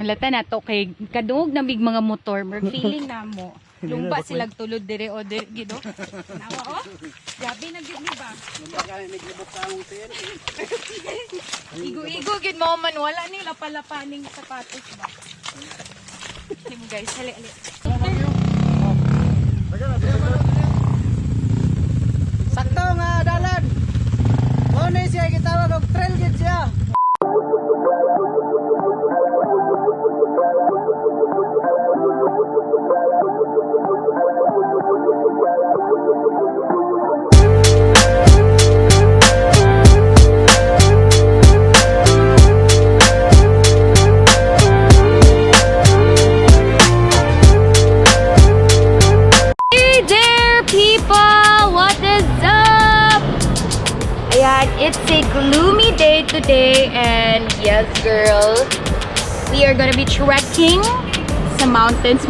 Halata na to kay kadug na big mga motor. Mer feeling na mo. Lumba silag tulod dire o dire gido. Nawa oh. Gabi na gid ni ba? Lumba ka naglibot sa among sir. Igo-igo gid mo man wala ning lapalapaning sapatos ba. Sige guys, hali. Sakto nga dalan. Ano siya gitawag og trail gid siya. It's a gloomy day today and yes girl, we are gonna be trekking sa mountains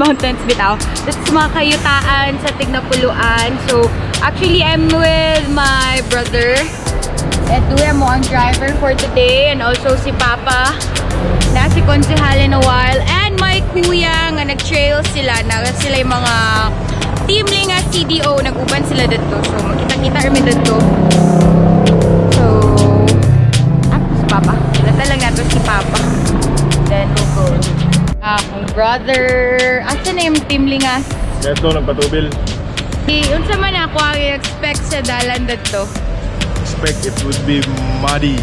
bitaw. This is mga kayutaan sa Tignapuloan. So actually I'm with my brother at mo ang driver for today and also si Papa na si Konsehal in a while and my kuya nga nag-trail sila yung mga team linga CDO nag-uban sila dito. So makita-kita kami dito. Papa. Lata lang nato si Papa. Then we'll go. Akong brother. Asa na yung team lingas? Ito, nagpatubil. Unsa man ako ang expect sa dalan dito? Expect it would be muddy.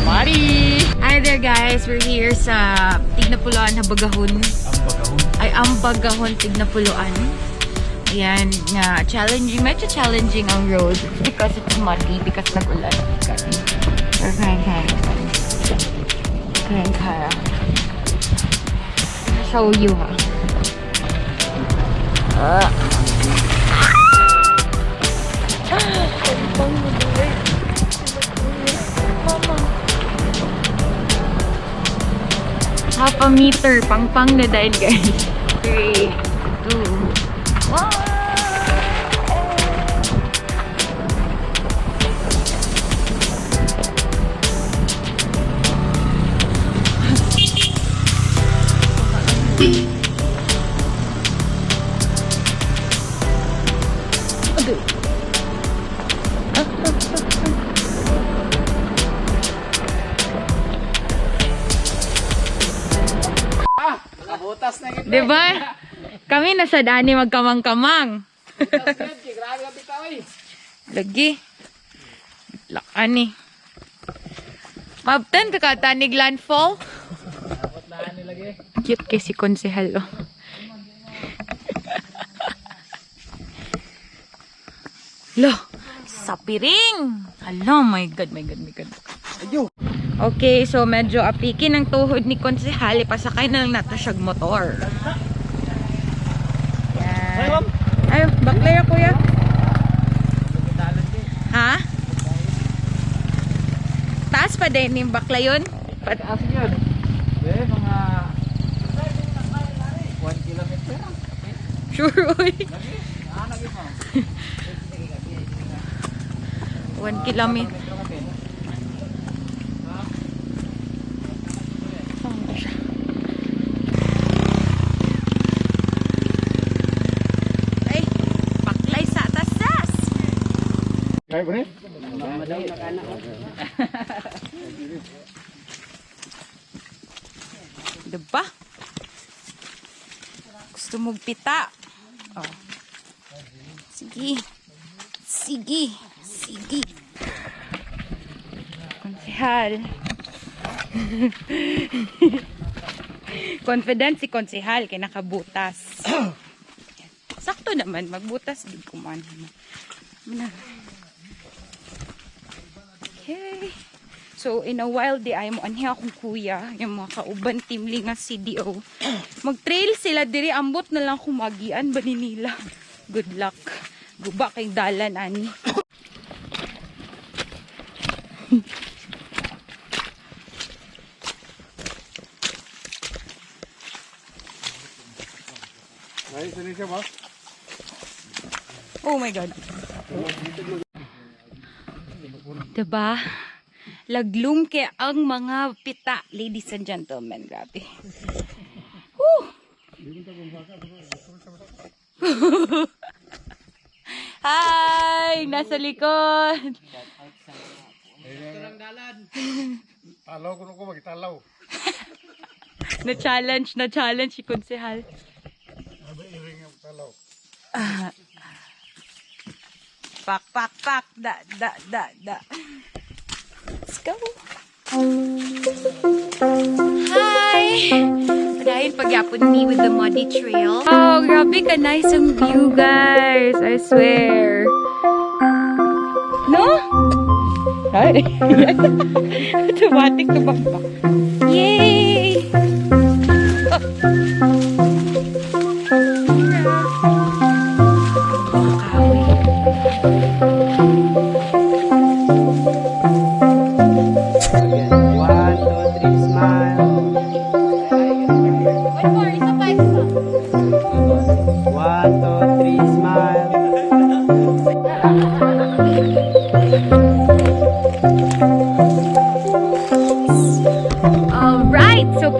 Muddy! Hi there guys, we're here sa Tignapuloan, Ambagahon. Ambagahon, Tignapuloan. Ayan, challenging, medyo challenging ang road because it's muddy, because nag-ulan. We're kaya. I'll show you, ha. Half a meter, pang na dahil guys. 3, 2, 1. Diba? Kami nasa dani magkamang-kamang. Lagi. Lakani. Mabtan ka tanig landfall. Cute kay si Konsehal. Lo, sapiring. Hello, my God. Okay, so medyo apikin ang tuhod ni Konsehal. Ipasakay na lang nato siyag motor. Yan. Ay, baklay ako kuya. Ha? Taas pa din yung baklayon? Taas yun. Mga 1 kilometer. Sure, uy. 1 kilometer. Kaya ba rin? Diba? Gusto mong pita. Oh. Sige. Konsehal. Confident si Konsehal kay nakabutas. Sakto naman, magbutas din kuman. Okay. So, in a while, di ay mo anhi akong kuya, yung mga kauban team linga CDO. Mag-trail sila, diri ambot na lang kumagian ba ni nila. Good luck. Guba kay dalan, ani. Oh my God. Diba? laglum kay ang mga pita, ladies and gentlemen. Grabe. Woo! Hi! Nasa likod. Talaw ko ko magitalaw. Na-challenge si Konsehal. Pak. Da. Let's go. Hi! Dahil pagyapon me with the muddy trail. Oh, grabe ka nice ang view, guys. I swear. No? Ay. Automatic to bamba. Yay!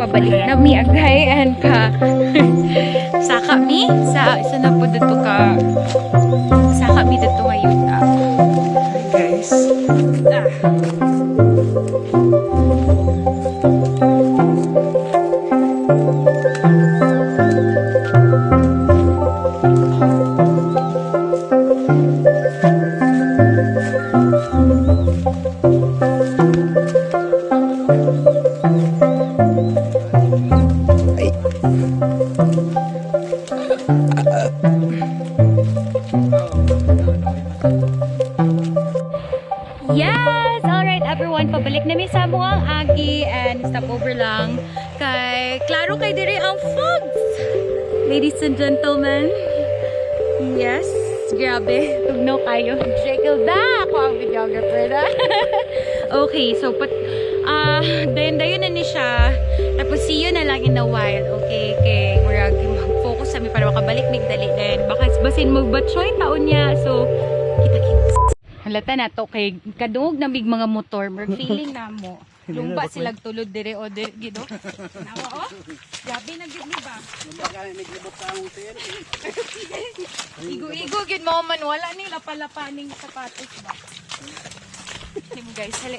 Pabalik na mi agay and saka mi sa isa na po dito ka saka mi dito ngayon guys. Yes! Alright everyone, pabalik na mi sa muang agi and stopover lang kay klaro kay diri ang fogs. Ladies and gentlemen. Yes, grabe. Tugnaw kayo. Jekyll da! Ako ang videographer na. Okay, so dayon na ni siya. Tapos see you na lang in a while. Okay, kay murag mag-focus sa mi para makabalik mig dali din. Baka basin magbatsoy taon niya. So, kita-kita. Halata na to kay kadungog na mig mga motor, mer feeling na mo. Lumba silag tulod dire o dire gido. Nawa oh. Gabi na gyud ni ba? Lumba ka ni naglibot sa hotel. Igo gyud mo man wala ni lapalapaning sapatos ba. Imo guys, hali.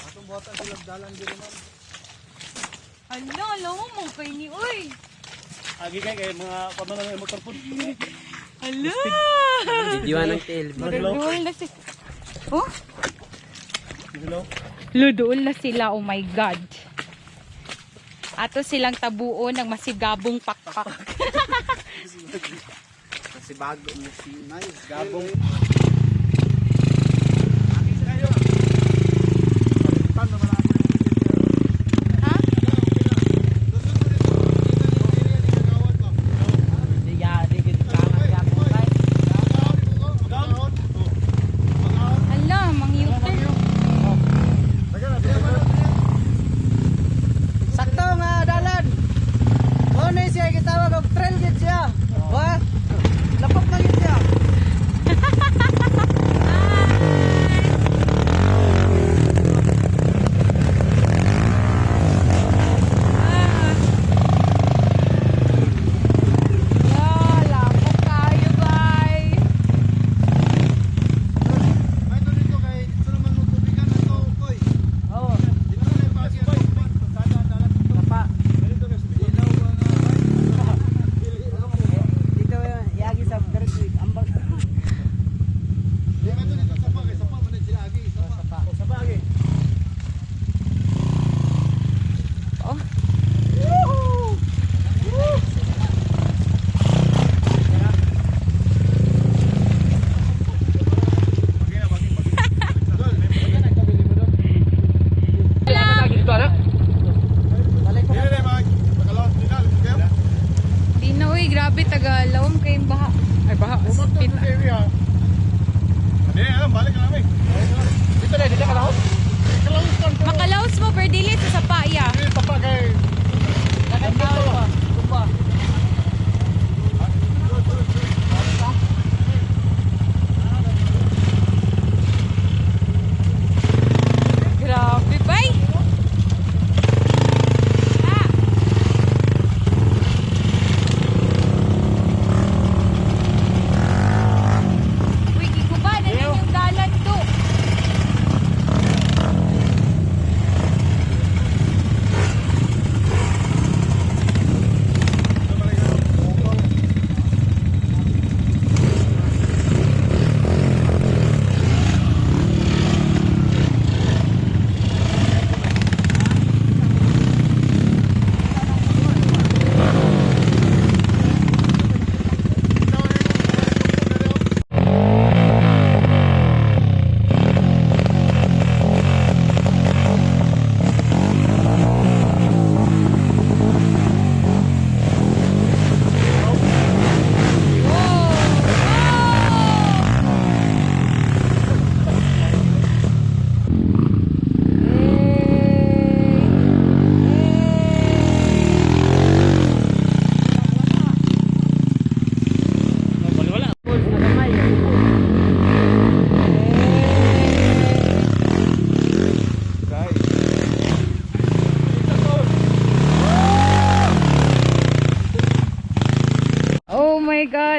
Atong bota sila dalan diri man. Ala mo kay ni oy. Agi kay mga pamanan ng motor po. Ala! Diwan ng tail. Ludool na si... Oh? Hello? Ludool na sila, oh my God. Ato silang tabuon ng masigabong pakpak. Kasi bago mo si nice gabong. Grabe Tagalawom kayong baha. Ay baha. Spin. Balik na namin. Dito ka lang. Makalaos mo per dili sa sapaya. Papa kay.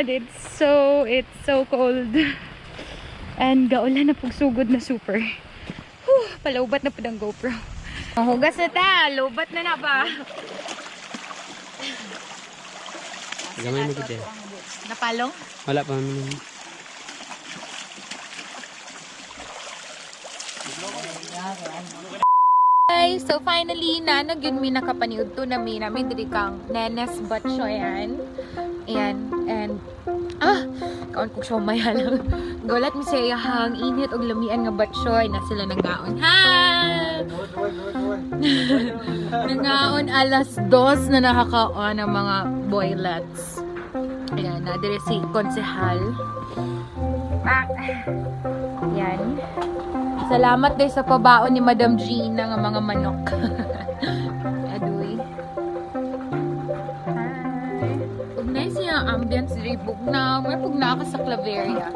God, it's so cold. And gaulan na pagsugod na super. Whew, palaubat na po ng GoPro. Hugas na ta, lobat na na ba? Gamay mo gid. Napalong? Wala pa man. Guys, so finally, nanag yun mi nakapaniud to na mi namin diri kang Nenes Batcho yan. Ayan, and kaon ko siya mayalang. Gulat mi siya hang init og lamian nga batchoy na sila nanggaon. Ha! Nangaon alas 2 na nakakaon ang mga boylets. Ayan, na diri si konsehal. Ayan. Salamat din sa pabaon ni Madam Gina ng mga manok. Adoy. Hi. Pag nice yung ambience, ribog na. May pag naka sa Claveria.